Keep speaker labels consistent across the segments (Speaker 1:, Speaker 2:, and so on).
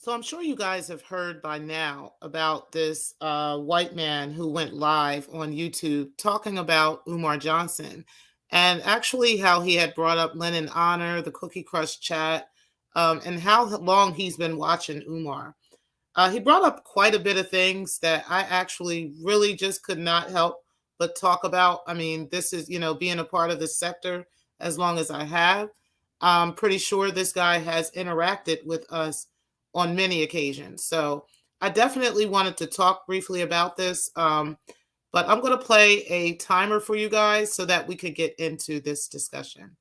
Speaker 1: So I'm sure you guys have heard by now about this white man who went live on YouTube talking about Umar Johnson and actually how he had brought up Lenon Honor, the Cookie Crush chat, and how long he's been watching Umar. He brought up quite a bit of things that I actually really just could not help but talk about. I mean, this is, being a part of the sector as long as I have. I'm pretty sure this guy has interacted with us on many occasions. So I definitely wanted to talk briefly about this. But I'm going to play a timer for you guys so that we could get into this discussion.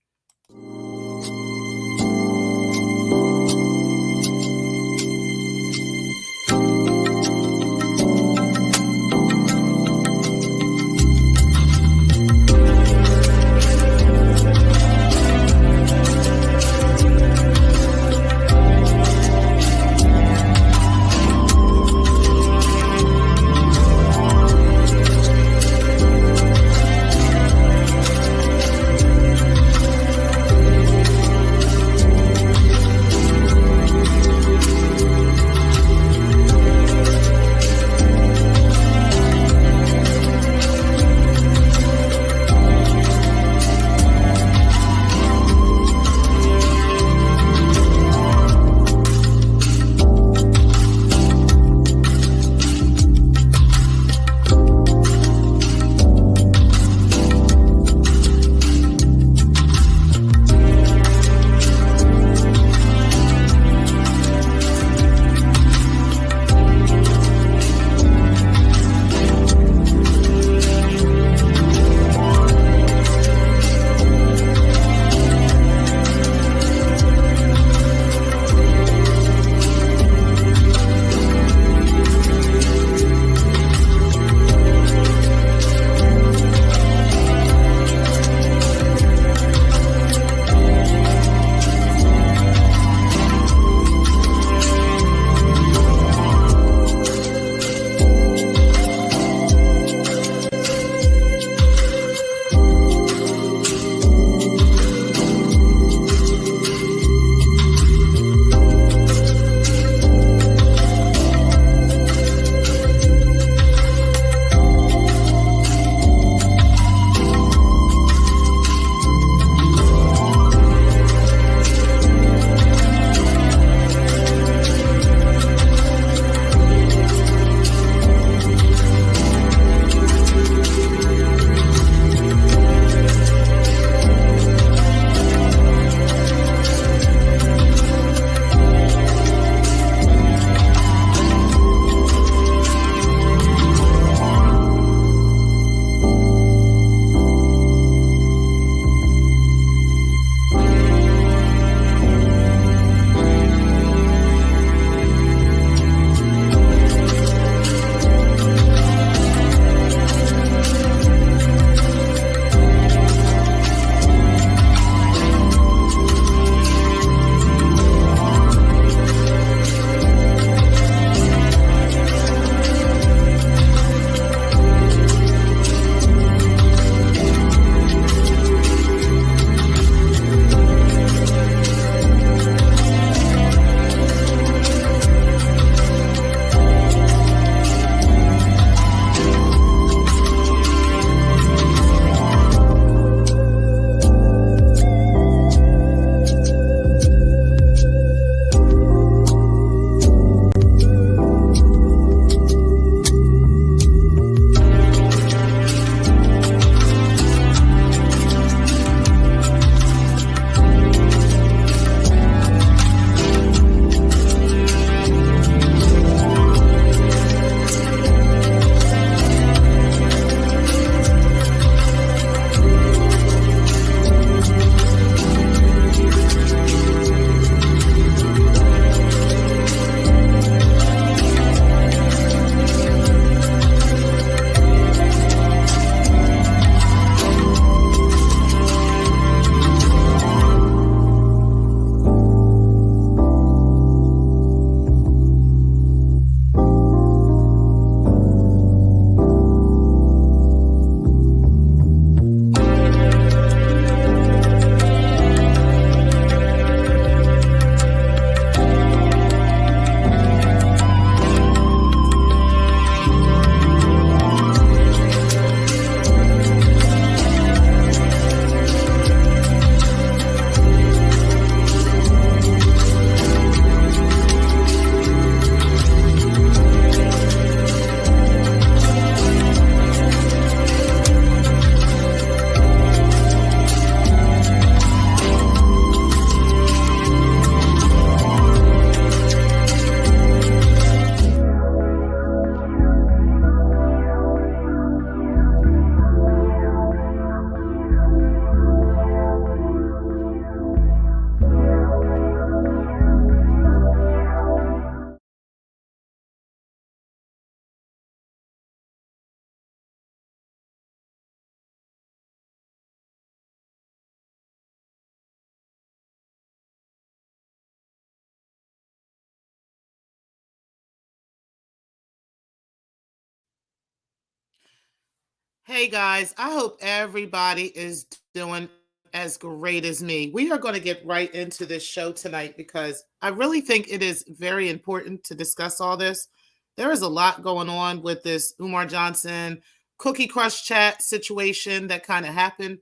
Speaker 1: Hey guys, I hope everybody is doing as great as me. We are going to get right into this show tonight because I really think it is very important to discuss all this. There is a lot going on with this Umar Johnson Cookie Crush chat situation that kind of happened.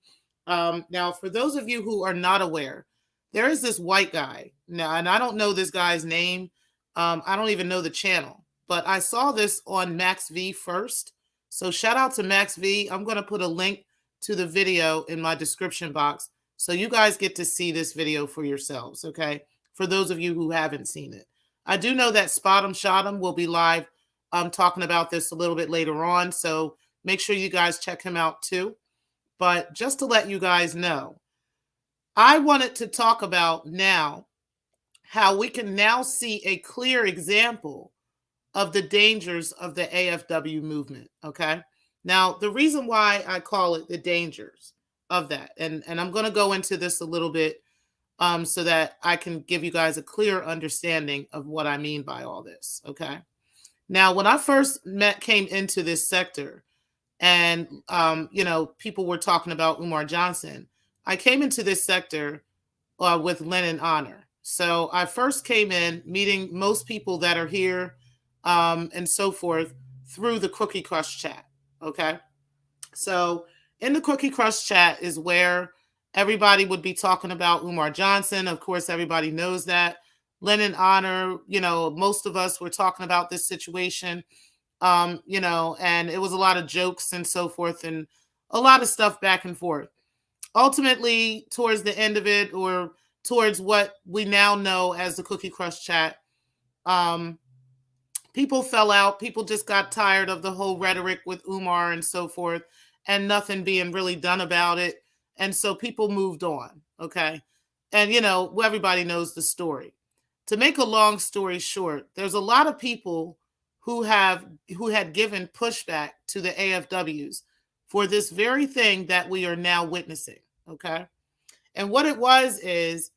Speaker 1: Now, for those of you who are not aware, there is this white guy now, and I don't know this guy's name. I don't even know the channel, but I saw this on Max V first, so shout out to Max V. I'm going to put a link to the video in my description box so you guys get to see this video for yourselves, okay? For those of you who haven't seen it. I do know that Spot'em Shot'em will be live talking about this a little bit later on, so make sure you guys check him out too. But just to let you guys know, I wanted to talk about now how we can now see a clear example of the dangers of the AFW movement. Okay. Now, the reason why I call it the dangers of that, and I'm going to go into this a little bit so that I can give you guys a clear understanding of what I mean by all this. Okay. Now, when I first came into this sector, and people were talking about Umar Johnson, I came into this sector with Lenon honor. So I first came in meeting most people that are here and so forth through the Cookie Crush chat. Okay. So in the Cookie Crush chat is where everybody would be talking about Umar Johnson. Of course, everybody knows that. Lenon honor, most of us were talking about this situation, and it was a lot of jokes and so forth and a lot of stuff back and forth. Ultimately, towards the end of it, or towards what we now know as the Cookie Crush chat, um, people fell out. People just got tired of the whole rhetoric with Umar and so forth, and nothing being really done about it. And so people moved on. Okay. And, everybody knows the story. To make a long story short, there's a lot of people who had given pushback to the AFWs for this very thing that we are now witnessing. Okay. And what it was is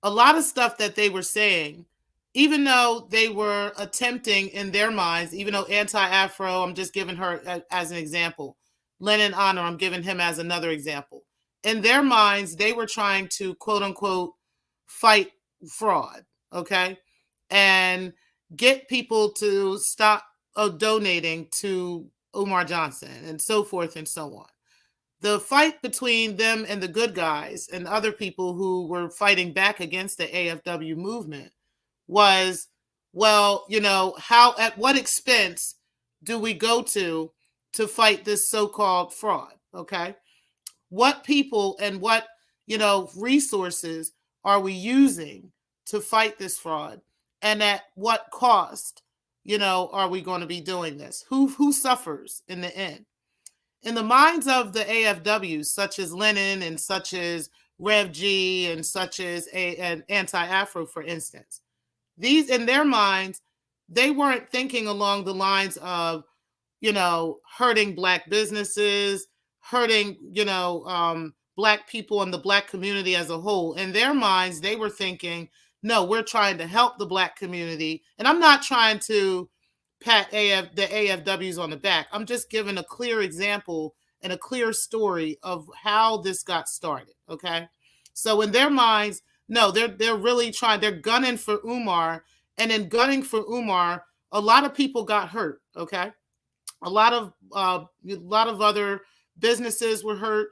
Speaker 1: a lot of stuff that they were saying, even though they were attempting in their minds, even though anti-Afro, I'm just giving her as an example, Lenon honor, I'm giving him as another example. In their minds, they were trying to quote unquote fight fraud, okay, and get people to stop donating to Umar Johnson and so forth and so on. The fight between them and the good guys and other people who were fighting back against the AFW movement was, well, how, at what expense do we go to fight this so-called fraud? Okay. What people and what, resources are we using to fight this fraud? And at what cost, are we going to be doing this? Who suffers in the end? In the minds of the AFWs, such as Lenon and such as Rev G and such as an anti-Afro, for instance, these in their minds, they weren't thinking along the lines of, hurting Black businesses, hurting, Black people and the Black community as a whole. In their minds, they were thinking, no, we're trying to help the Black community. And I'm not trying to pat the AFWs on the back. I'm just giving a clear example and a clear story of how this got started. Okay. So in their minds, no, they're really trying, they're gunning for Umar. And in gunning for Umar, a lot of people got hurt. Okay. A lot of other businesses were hurt.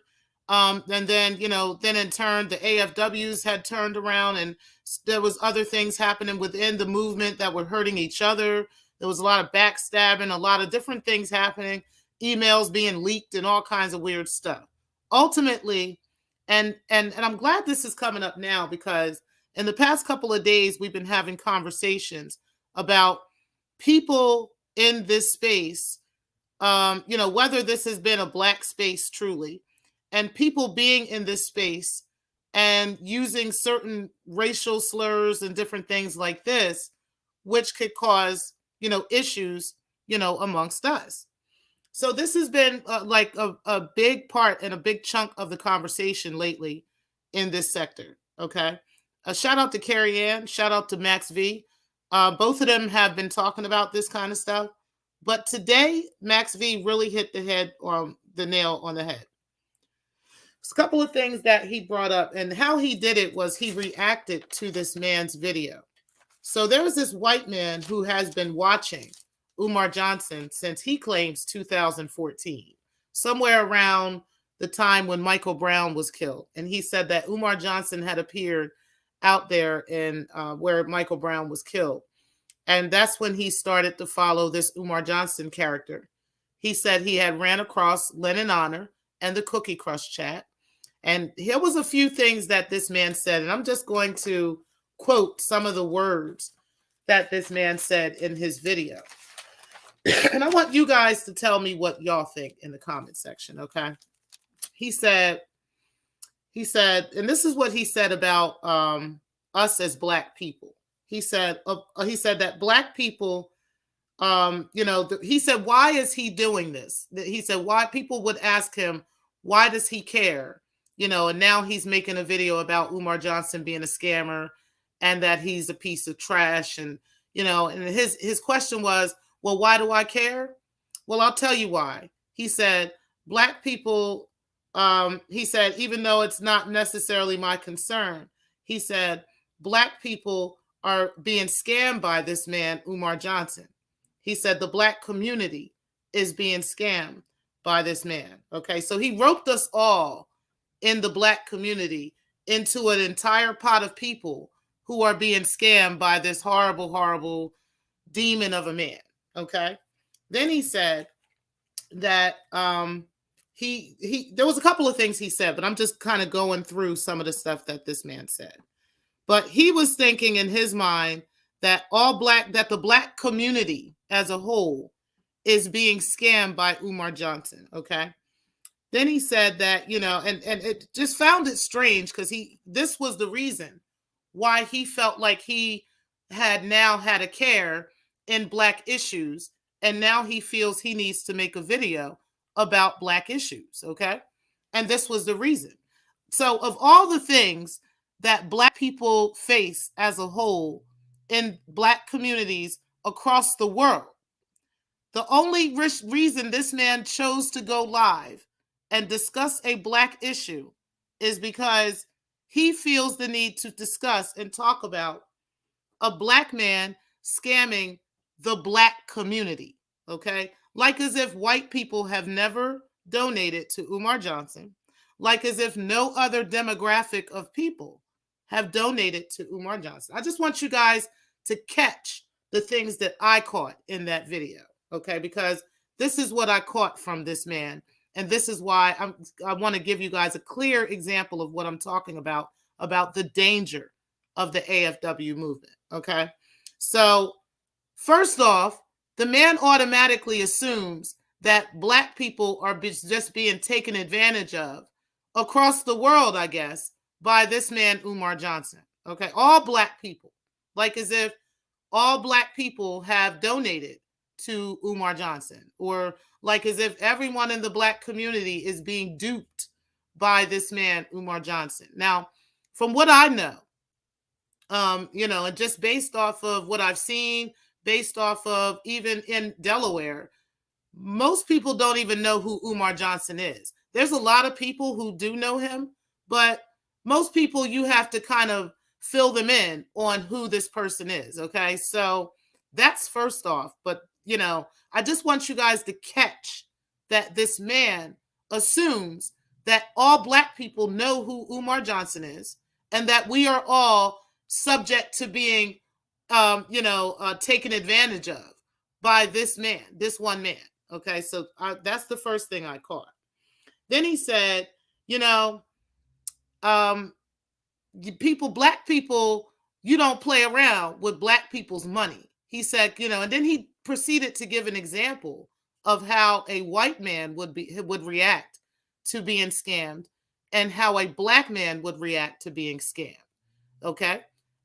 Speaker 1: And then, then in turn, the AFWs had turned around and there was other things happening within the movement that were hurting each other. There was a lot of backstabbing, a lot of different things happening, emails being leaked and all kinds of weird stuff. Ultimately, and I'm glad this is coming up now because in the past couple of days, we've been having conversations about people in this space, whether this has been a Black space truly, and people being in this space and using certain racial slurs and different things like this, which could cause, issues, amongst us. So this has been like a big part and a big chunk of the conversation lately in this sector. Okay. A shout out to Carrie Ann, shout out to Max V. Both of them have been talking about this kind of stuff. But today, Max V really hit the nail on the head. There's a couple of things that he brought up, and how he did it was he reacted to this man's video. So there was this white man who has been watching Umar Johnson since, he claims, 2014, somewhere around the time when Michael Brown was killed. And he said that Umar Johnson had appeared out there in where Michael Brown was killed. And that's when he started to follow this Umar Johnson character. He said he had ran across Lenon Honor and the Cookie Crush chat. And here was a few things that this man said. And I'm just going to quote some of the words that this man said in his video. And I want you guys to tell me what y'all think in the comment section, okay? He said, and this is what he said about us as Black people. He said that Black people, he said, why is he doing this? He said, why people would ask him, why does he care? And now he's making a video about Umar Johnson being a scammer and that he's a piece of trash. And, and his question was, well, why do I care? Well, I'll tell you why. He said, Black people, he said, even though it's not necessarily my concern, he said, Black people are being scammed by this man, Umar Johnson. He said the Black community is being scammed by this man. Okay, so he roped us all in the Black community into an entire pot of people who are being scammed by this horrible, horrible demon of a man. Okay. Then he said that there was a couple of things he said, but I'm just kind of going through some of the stuff that this man said. But he was thinking in his mind that that the Black community as a whole is being scammed by Umar Johnson. Okay. Then he said that, and it just found it strange because this was the reason why he felt like he had now had a care in Black issues. And now he feels he needs to make a video about Black issues. Okay. And this was the reason. So of all the things that Black people face as a whole in Black communities across the world, the only reason this man chose to go live and discuss a Black issue is because he feels the need to discuss and talk about a Black man scamming the Black community, okay? Like as if white people have never donated to Umar Johnson, like as if no other demographic of people have donated to Umar Johnson. I just want you guys to catch the things that I caught in that video, okay? Because this is what I caught from this man. And this is why I want to give you guys a clear example of what I'm talking about the danger of the AFW movement, okay? So first off, the man automatically assumes that Black people are just being taken advantage of across the world, I guess, by this man, Umar Johnson, okay? All Black people, like as if all Black people have donated to Umar Johnson, or like as if everyone in the Black community is being duped by this man, Umar Johnson. Now, from what I know, and just based off of what I've seen, based off of even in Delaware, most people don't even know who Umar Johnson is. There's a lot of people who do know him, but most people, you have to kind of fill them in on who this person is. Okay. So that's first off, but I just want you guys to catch that this man assumes that all Black people know who Umar Johnson is, and that we are all subject to being, taken advantage of by this man, this one man. Okay, so that's the first thing I caught. Then he said, Black people, you don't play around with Black people's money. He said, and then he proceeded to give an example of how a white man would react to being scammed and how a Black man would react to being scammed. Okay.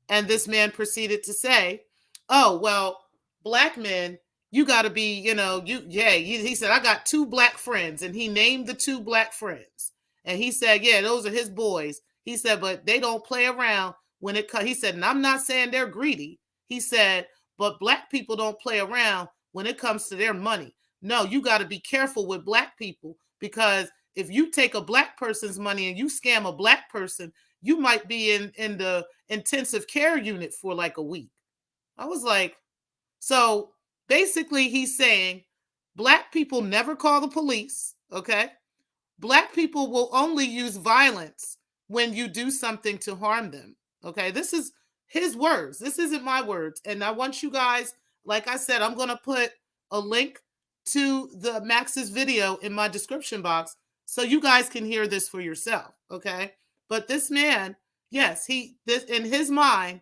Speaker 1: And this man proceeded to say, oh, well, Black men, you got to be, he said, I got 2 Black friends, and he named the 2 Black friends. And he said, yeah, those are his boys. He said, but they don't play around when it comes. He said, and I'm not saying they're greedy. He said, but Black people don't play around when it comes to their money. No, you got to be careful with Black people because if you take a black person's money and you scam a black person, you might be in the intensive care unit for like a week. I was like, so basically he's saying black people never call the police, okay? Black people will only use violence when you do something to harm them. Okay, this is his words. This isn't my words. And I want you guys, like I said, I'm going to put a link to the Max's video in my description box so you guys can hear this for yourself. Okay, but this man, yes, this in his mind,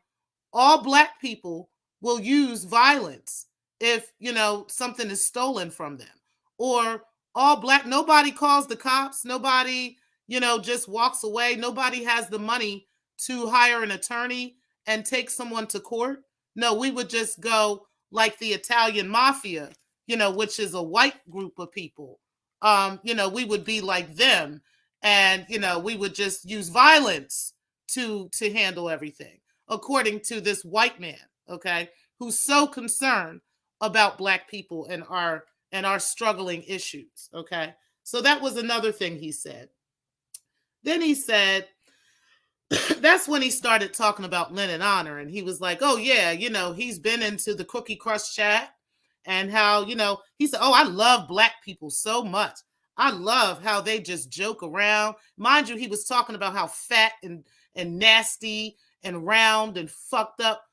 Speaker 1: all black people will use violence if something is stolen from them, or all black, nobody calls the cops, nobody just walks away, nobody has the money to hire an attorney and take someone to court. No, we would just go like the Italian mafia, which is a white group of people. We would be like them, and we would just use violence to handle everything, according to this white man, okay, who's so concerned about black people and our struggling issues, okay? So that was another thing he said. Then he said, that's when he started talking about Lenon Honor, and he was like, oh yeah, he's been into the Cookie Crush chat, and how, he said, oh, I love black people so much. I love how they just joke around. Mind you, he was talking about how fat and nasty and round and fucked up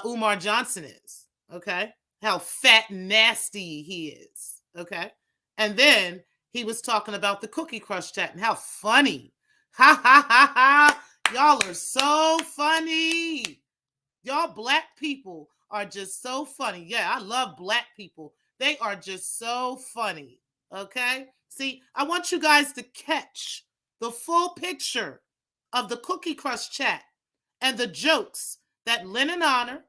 Speaker 1: Umar Johnson is, okay? How fat and nasty he is, okay? And then he was talking about the Cookie Crush chat and how funny. Ha, ha, ha, ha. Y'all are so funny. Y'all black people are just so funny. Yeah, I love black people. They are just so funny, okay? See, I want you guys to catch the full picture of the Cookie Crush chat and the jokes that Lenon Honor,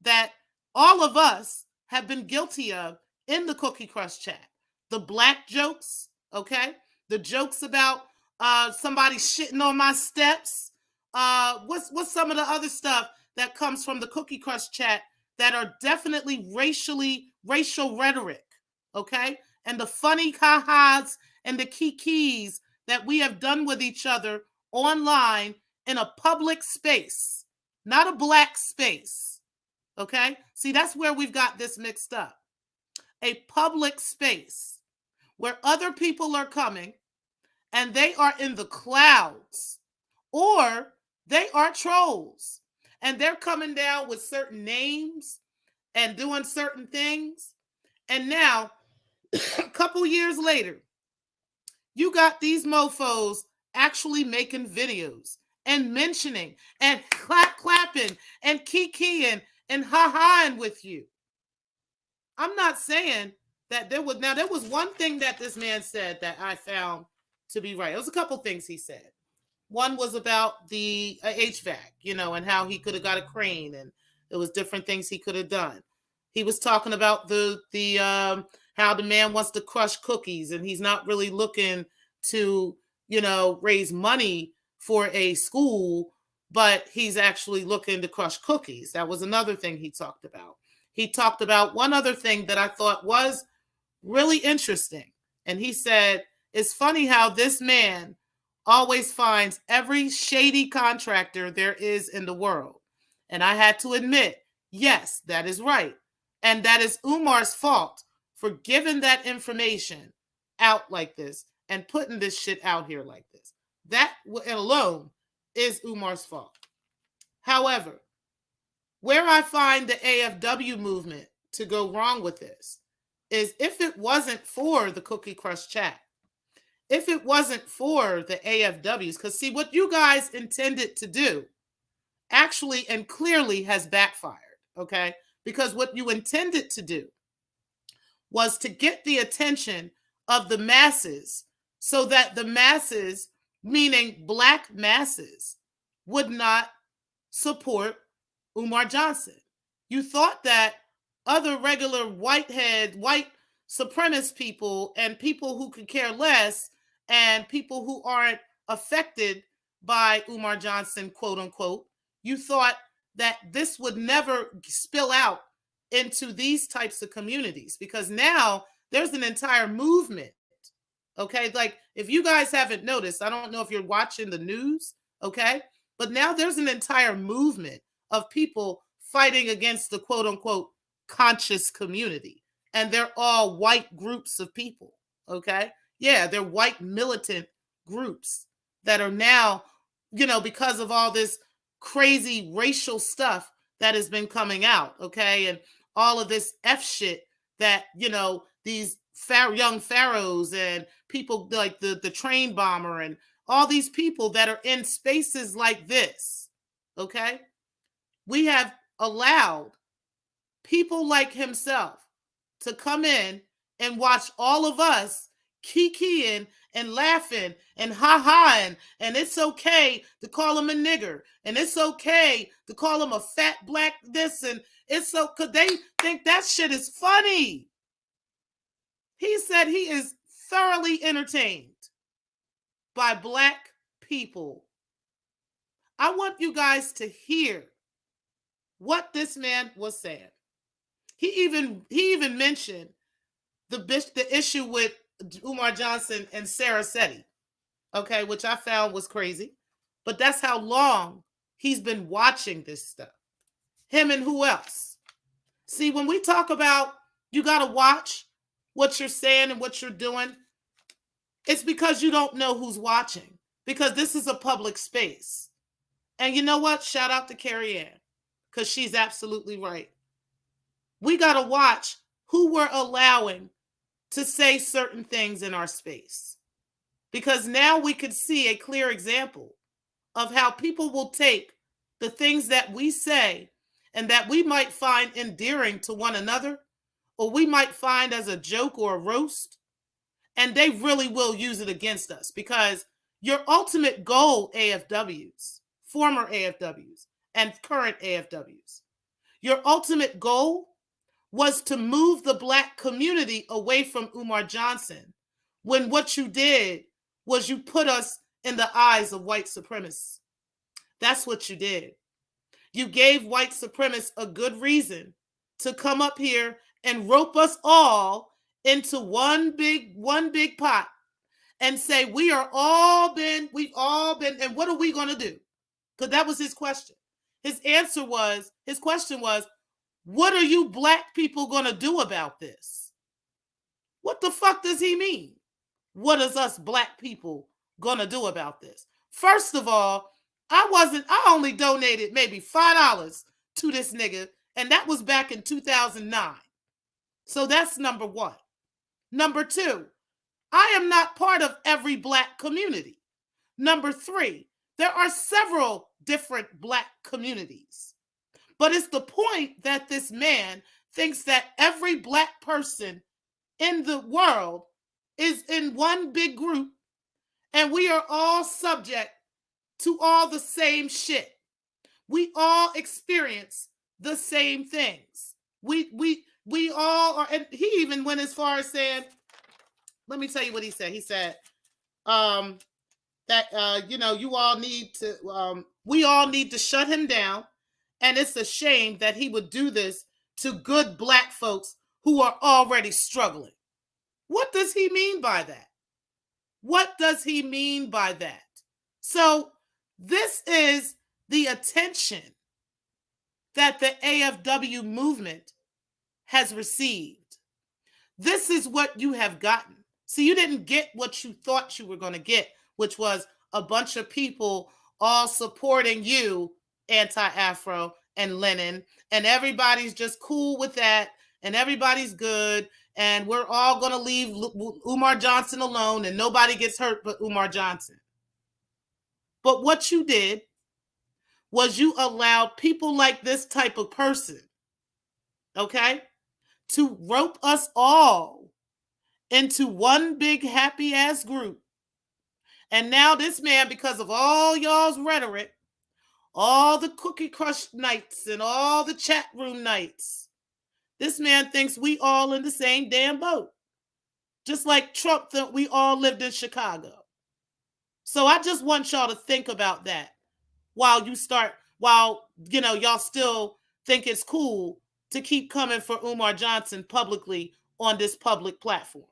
Speaker 1: that all of us have been guilty of in the Cookie Crush chat. The black jokes, okay? The jokes about somebody shitting on my steps. What's some of the other stuff that comes from the Cookie Crush chat that are definitely racial rhetoric, okay? And the funny ha-has and the kikis that we have done with each other online in a public space, not a black space, okay? See, that's where we've got this mixed up. A public space where other people are coming and they are in the clouds, or they are trolls and they're coming down with certain names and doing certain things. And now, a couple years later, you got these mofos actually making videos and mentioning and clapping and kikiing and ha-haing with you. I'm not saying that there was one thing that this man said that I found to be right. It was a couple things he said. One was about the HVAC, and how he could have got a crane, and there was different things he could have done. He was talking about the how the man wants to crush cookies, and he's not really looking to, raise money for a school, but he's actually looking to crush cookies. That was another thing he talked about. He talked about one other thing that I thought was really interesting. And he said, it's funny how this man always finds every shady contractor there is in the world. And I had to admit, yes, that is right. And that is Umar's fault for giving that information out like this and putting this shit out here like this. That alone is Umar's fault. However, where I find the AFW movement to go wrong with this is if it wasn't for the Cookie Crush chat, if it wasn't for the AFWs, because see, what you guys intended to do actually and clearly has backfired, okay? Because what you intended to do was to get the attention of the masses so that the masses, meaning black masses, would not support Umar Johnson. You thought that other regular white supremacist people and people who could care less and people who aren't affected by Umar Johnson, quote unquote, you thought that this would never spill out into these types of communities, because now there's an entire movement Okay, like if you guys haven't noticed, I don't know if you're watching the news, okay, but now there's an entire movement of people fighting against the quote unquote conscious community, and they're all white groups of people, okay? Yeah, they're white militant groups that are now, because of all this crazy racial stuff that has been coming out, okay, and all of this F shit that, these young pharaohs and people like the train bomber and all these people that are in spaces like this, okay? We have allowed people like himself to come in and watch all of us kikiing and laughing and ha-haing, and it's okay to call him a nigger, and it's okay to call him a fat black this, and it's so, because they think that shit is funny. He said he is thoroughly entertained by black people. I want you guys to hear what this man was saying. He even mentioned the issue with Umar Johnson and Sarah Seti, okay, which I found was crazy. But that's how long he's been watching this stuff. Him and who else? See, when we talk about you got to watch what you're saying and what you're doing, it's because you don't know who's watching, because this is a public space. And you know what? Shout out to Carrie Ann, because she's absolutely right. We got to watch who we're allowing to say certain things in our space, because now we could see a clear example of how people will take the things that we say and that we might find endearing to one another, or we might find as a joke or a roast, and they really will use it against us. Because your ultimate goal, AFWs, former AFWs, and current AFWs, your ultimate goal was to move the black community away from Umar Johnson, when what you did was you put us in the eyes of white supremacists. That's what you did. You gave white supremacists a good reason to come up here and rope us all into one big pot and say we've all been, and what are we going to do? Because that was his question. His question was, what are you black people going to do about this? What the fuck does he mean? What is us black people going to do about this? First of all, I only donated maybe $5 to this nigga, and that was back in 2009. So that's number one. Number two, I am not part of every black community. Number three, there are several different black communities. But it's the point that this man thinks that every black person in the world is in one big group, and we are all subject to all the same shit. We all experience the same things. We all are, and he even went as far as saying, let me tell you what he said. He said that you all need to we all need to shut him down, and it's a shame that he would do this to good black folks who are already struggling. What does he mean by that? What does he mean by that? So this is the attention that the AFW movement has received. This is what you have gotten. See, you didn't get what you thought you were going to get, which was a bunch of people all supporting you, anti-Afro and Lenon, and everybody's just cool with that, and everybody's good, and we're all going to leave Umar Johnson alone, and nobody gets hurt but Umar Johnson. But what you did was you allowed people like this type of person, okay, to rope us all into one big happy ass group. And now this man, because of all y'all's rhetoric, all the cookie crush nights and all the chat room nights, this man thinks we all in the same damn boat. Just like Trump thought we all lived in Chicago. So I just want y'all to think about that while y'all still think it's cool to keep coming for Umar Johnson publicly on this public platform.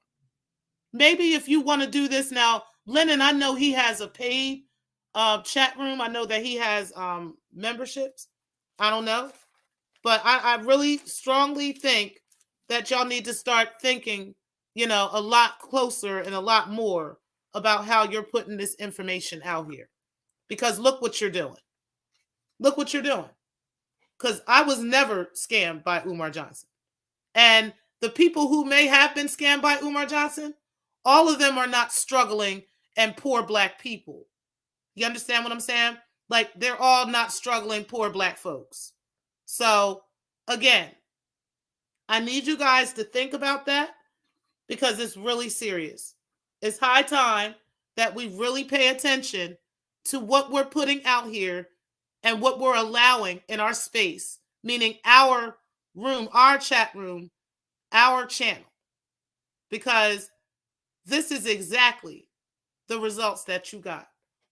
Speaker 1: maybe if you want to do this now, Lenon, I know he has a paid chat room. I know that he has memberships. I don't know. But I really strongly think that y'all need to start thinking, a lot closer and a lot more about how you're putting this information out here. Because look what you're doing. Look what you're doing. Because I was never scammed by Umar Johnson. And the people who may have been scammed by Umar Johnson, all of them are not struggling and poor Black people. You understand what I'm saying? Like, they're all not struggling poor Black folks. So, again, I need you guys to think about that because it's really serious. It's high time that we really pay attention to what we're putting out here and what we're allowing in our space, meaning our room, our chat room, our channel. Because this is exactly the results that you got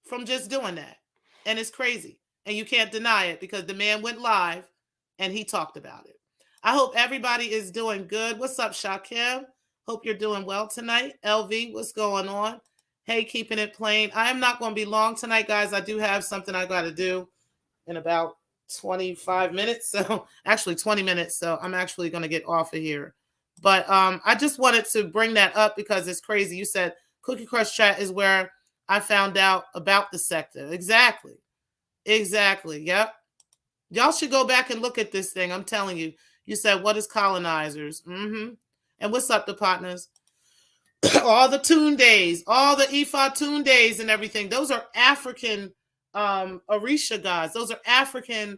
Speaker 1: from just doing that. And it's crazy. And you can't deny it because the man went live and he talked about it. I hope everybody is doing good. What's up, Shakim? Hope you're doing well tonight. LV, what's going on? Hey, keeping it plain. I am not going to be long tonight, guys. I do have something I got to do in about 25 minutes. So actually 20 minutes. So I'm actually going to get off of here. But I just wanted to bring that up because it's crazy. You said Cookie Crush chat is where I found out about the sector. Exactly. Yep. Y'all should go back and look at this thing. I'm telling you. You said, what is colonizers? And what's up, the partners? All the Tune Days, all the Ifa Tune Days and everything. Those are African Orisha gods. Those are African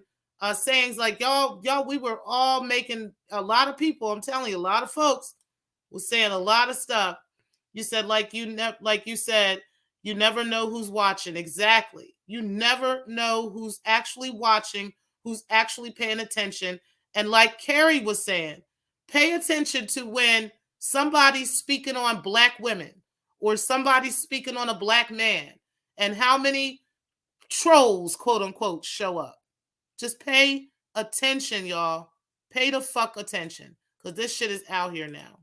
Speaker 1: sayings like, y'all, we were all making a lot of people. I'm telling you, a lot of folks were saying a lot of stuff. You said, you said, you never know who's watching. Exactly. You never know who's actually watching, who's actually paying attention. And like Carrie was saying, pay attention to when somebody's speaking on Black women or somebody's speaking on a Black man and how many trolls, quote unquote, show up. Just pay attention, y'all. Pay the fuck attention because this shit is out here now.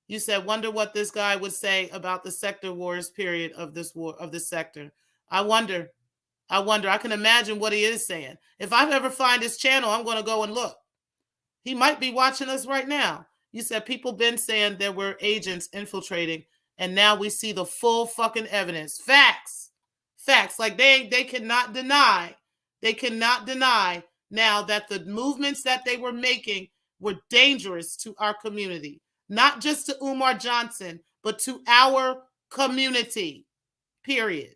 Speaker 1: You said, wonder what this guy would say about the sector wars period of this war, of this sector. I wonder. I can imagine what he is saying. If I ever find his channel, I'm going to go and look. He might be watching us right now. You said people been saying there were agents infiltrating, and now we see the full fucking evidence. Facts. Like they cannot deny. They cannot deny now that the movements that they were making were dangerous to our community. Not just to Umar Johnson, but to our community. Period.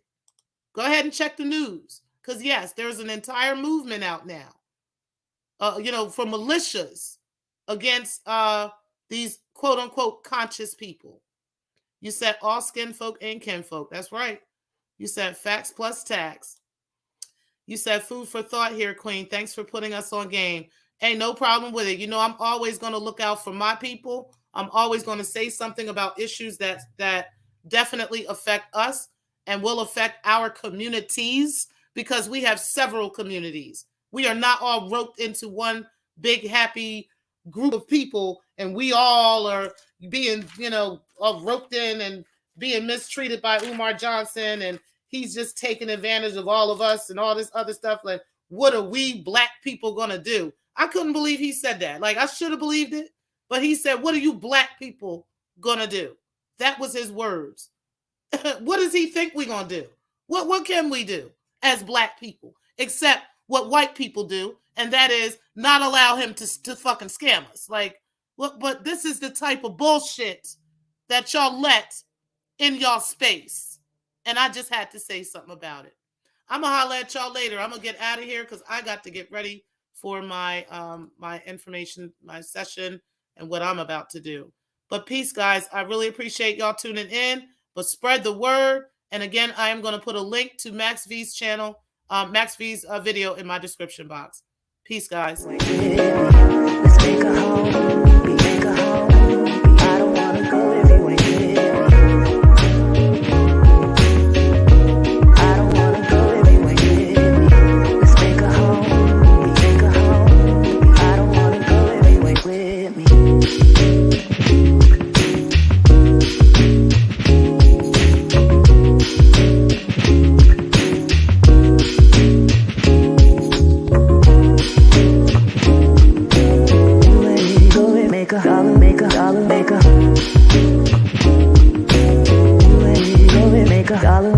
Speaker 1: Go ahead and check the news. Because, yes, there's an entire movement out now, for militias against these quote-unquote conscious people. You said all skin folk and kinfolk. That's right. You said facts plus tax. You said food for thought here, Queen. Thanks for putting us on game. Hey, no problem with it. I'm always going to look out for my people. I'm always going to say something about issues that definitely affect us and will affect our communities because we have several communities. We are not all roped into one big happy group of people and we all are being, all roped in and being mistreated by Umar Johnson and he's just taking advantage of all of us and all this other stuff. Like, what are we Black people going to do? I couldn't believe he said that. Like, I should have believed it, but he said, what are you Black people going to do? That was his words. What does he think we're going to do? What can we do as Black people except what white people do? And that is not allow him to fucking scam us. Like, but this is the type of bullshit that y'all let in y'all space. And I just had to say something about it. I'm going to holler at y'all later. I'm going to get out of here because I got to get ready for my my information, my session, and what I'm about to do. But peace, guys. I really appreciate y'all tuning in. But spread the word. And again, I am going to put a link to Max V's channel, Max V's video in my description box. Peace, guys. Let's make a home. We make a home. I don't want to go everywhere. I don't want to go everywhere. Let's make a home. We make a home. I don't want to go everywhere with me.
Speaker 2: maker, dollar maker, dollar maker. Maker, dollar